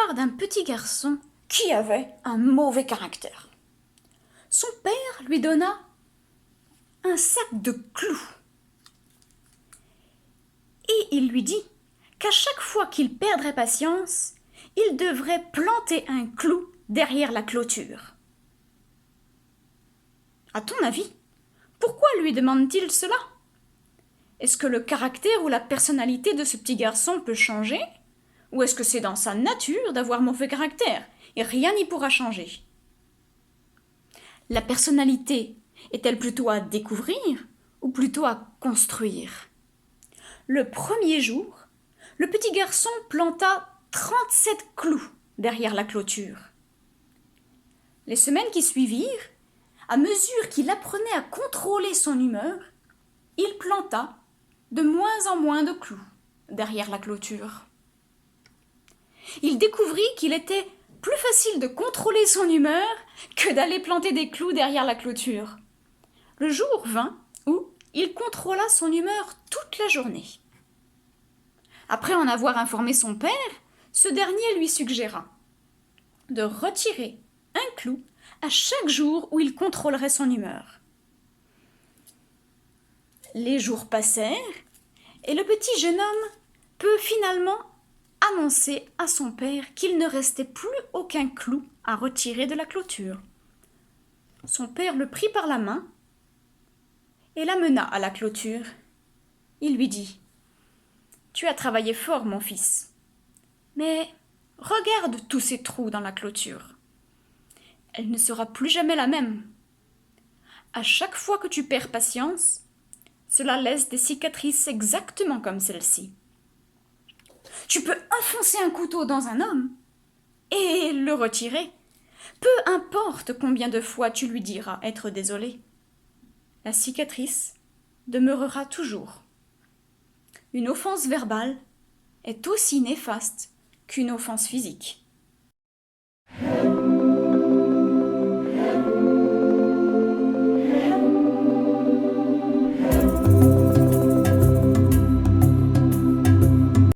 l'histoire d'un petit garçon qui avait un mauvais caractère. Son père lui donna un sac de clous et il lui dit qu'à chaque fois qu'il perdrait patience, il devrait planter un clou derrière la clôture. À ton avis, pourquoi lui demande-t-il cela? Est-ce que le caractère ou la personnalité de ce petit garçon peut changer? Ou est-ce que c'est dans sa nature d'avoir mauvais caractère et rien n'y pourra changer? La personnalité est-elle plutôt à découvrir ou plutôt à construire? Le premier jour, le petit garçon planta 37 clous derrière la clôture. Les semaines qui suivirent, à mesure qu'il apprenait à contrôler son humeur, il planta de moins en moins de clous derrière la clôture. Il découvrit qu'il était plus facile de contrôler son humeur que d'aller planter des clous derrière la clôture. Le jour vint où il contrôla son humeur toute la journée. Après en avoir informé son père, ce dernier lui suggéra de retirer un clou à chaque jour où il contrôlerait son humeur. Les jours passèrent et le petit jeune homme peut finalement annoncer à son père qu'il ne restait plus aucun clou à retirer de la clôture. Son père le prit par la main et l'amena à la clôture. Il lui dit : « Tu as travaillé fort, mon fils, mais regarde tous ces trous dans la clôture. Elle ne sera plus jamais la même. À chaque fois que tu perds patience, cela laisse des cicatrices exactement comme celle-ci. Tu peux enfoncer un couteau dans un homme et le retirer. Peu importe combien de fois tu lui diras être désolé. La cicatrice demeurera toujours. Une offense verbale est aussi néfaste qu'une offense physique. »